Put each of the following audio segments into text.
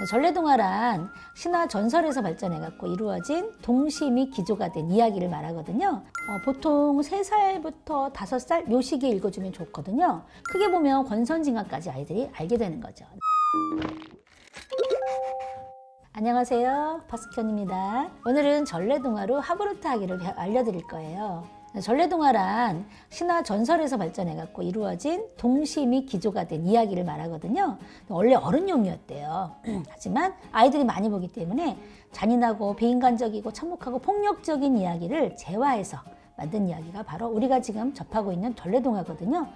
전래동화란 신화 전설에서 발전해갖고 이루어진 동시 및 기조가 된 이야기를 말하거든요. 보통 3살부터 5살 요 시기에 읽어주면 좋거든요. 크게 보면 권선징악까지 아이들이 알게 되는 거죠. 안녕하세요, 파스견입니다. 오늘은 전래동화로 하브루타 하기를 알려드릴 거예요. 전래동화란 신화 전설에서 발전해갖고 이루어진 동시 및 기조가 된 이야기를 말하거든요. 원래 어른용이었대요. 하지만 아이들이 많이 보기 때문에 잔인하고 비인간적이고 참혹하고 폭력적인 이야기를 재화해서 만든 이야기가 바로 우리가 지금 접하고 있는 전래동화거든요.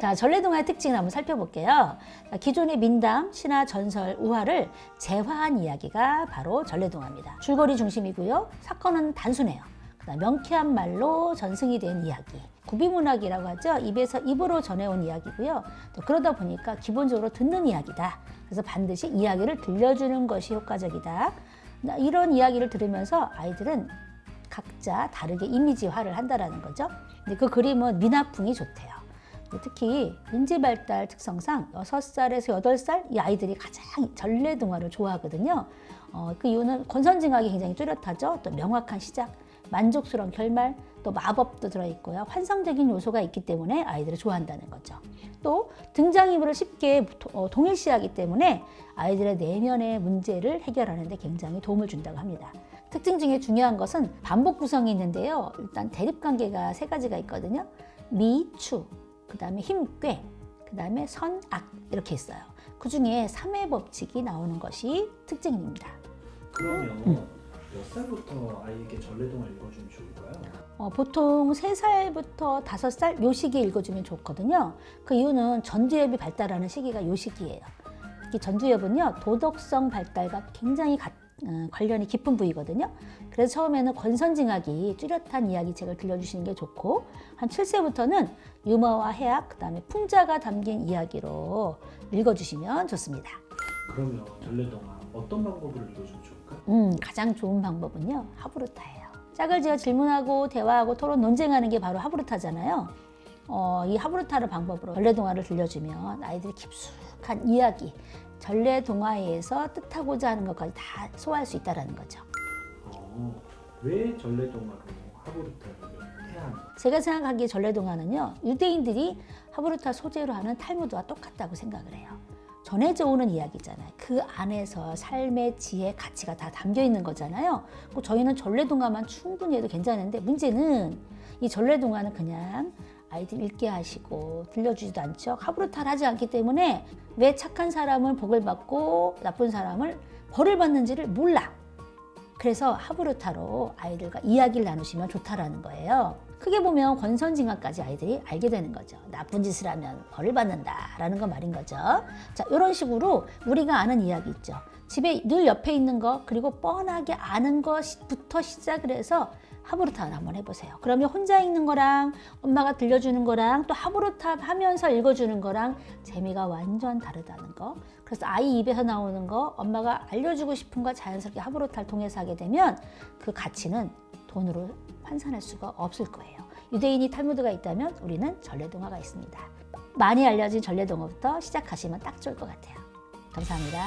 자, 전래동화의 특징을 한번 살펴볼게요. 기존의 민담, 신화, 전설, 우화를 재화한 이야기가 바로 전래동화입니다. 줄거리 중심이고요. 사건은 단순해요. 명쾌한 말로 전승이 된 이야기, 구비문학이라고 하죠. 입에서 입으로 전해온 이야기고요. 또 그러다 보니까 기본적으로 듣는 이야기다. 그래서 반드시 이야기를 들려주는 것이 효과적이다. 이런 이야기를 들으면서 아이들은 각자 다르게 이미지화를 한다라는 거죠. 근데 그 그림은 미나풍이 좋대요. 특히 인지 발달 특성상 6살에서 8살 이 아이들이 가장 전래동화를 좋아하거든요. 그 이유는 권선징악이 굉장히 뚜렷하죠. 또 명확한 시작, 만족스러운 결말, 또 마법도 들어있고요. 환상적인 요소가 있기 때문에 아이들을 좋아한다는 거죠. 또 등장인물을 쉽게 동일시하기 때문에 아이들의 내면의 문제를 해결하는 데 굉장히 도움을 준다고 합니다. 특징 중에 중요한 것은 반복 구성이 있는데요. 일단 대립관계가 3가지가 있거든요. 미, 추, 그 다음에 힘, 꾀, 그 다음에 선, 악 이렇게 있어요. 그 중에 3의 법칙이 나오는 것이 특징입니다. 그러면 몇 살부터 아이에게 전래동화를 읽어주면 좋을까요? 보통 3살부터 5살 요 시기에 읽어주면 좋거든요. 그 이유는 전두엽이 발달하는 시기가 요 시기예요. 특히 전두엽은요, 도덕성 발달과 굉장히 관련이 깊은 부위거든요. 그래서 처음에는 권선징악이 뚜렷한 이야기책을 들려주시는 게 좋고, 한 7세부터는 유머와 해악, 그 다음에 풍자가 담긴 이야기로 읽어주시면 좋습니다. 그러면 전래동화 어떤 방법으로 읽어주면 좋을까요? 가장 좋은 방법은요, 하브루타예요. 짝을 지어 질문하고 대화하고 토론 논쟁하는 게 바로 하브루타잖아요. 이 하브루타를 방법으로 전래동화를 들려주면 아이들이 깊숙한 이야기, 전래동화에서 뜻하고자 하는 것까지 다 소화할 수 있다는 거죠. 왜 전래동화로 하브루타를 해야 하나요? 제가 생각하기에 전래동화는요, 유대인들이 하브루타 소재로 하는 탈무드와 똑같다고 생각을 해요. 전해져 오는 이야기잖아요. 그 안에서 삶의 지혜, 가치가 다 담겨 있는 거잖아요. 저희는 전래동화만 충분히 해도 괜찮은데, 문제는 이 전래동화는 그냥 아이들 읽게 하시고 들려주지도 않죠. 하브루타를 하지 않기 때문에 왜 착한 사람은 복을 받고 나쁜 사람을 벌을 받는지를 몰라. 그래서 하브루타로 아이들과 이야기를 나누시면 좋다라는 거예요. 크게 보면 권선징악까지 아이들이 알게 되는 거죠. 나쁜 짓을 하면 벌을 받는다라는 거 말인 거죠. 자, 이런 식으로 우리가 아는 이야기 있죠. 집에 늘 옆에 있는 거, 그리고 뻔하게 아는 것부터 시작을 해서 하브루타를 한번 해보세요. 그러면 혼자 읽는 거랑 엄마가 들려주는 거랑 또 하브루타 하면서 읽어주는 거랑 재미가 완전 다르다는 거. 그래서 아이 입에서 나오는 거, 엄마가 알려주고 싶은 거 자연스럽게 하브루타를 통해서 하게 되면 그 가치는 돈으로 환산할 수가 없을 거예요. 유대인이 탈무드가 있다면 우리는 전래동화가 있습니다. 많이 알려진 전래동화부터 시작하시면 딱 좋을 것 같아요. 감사합니다.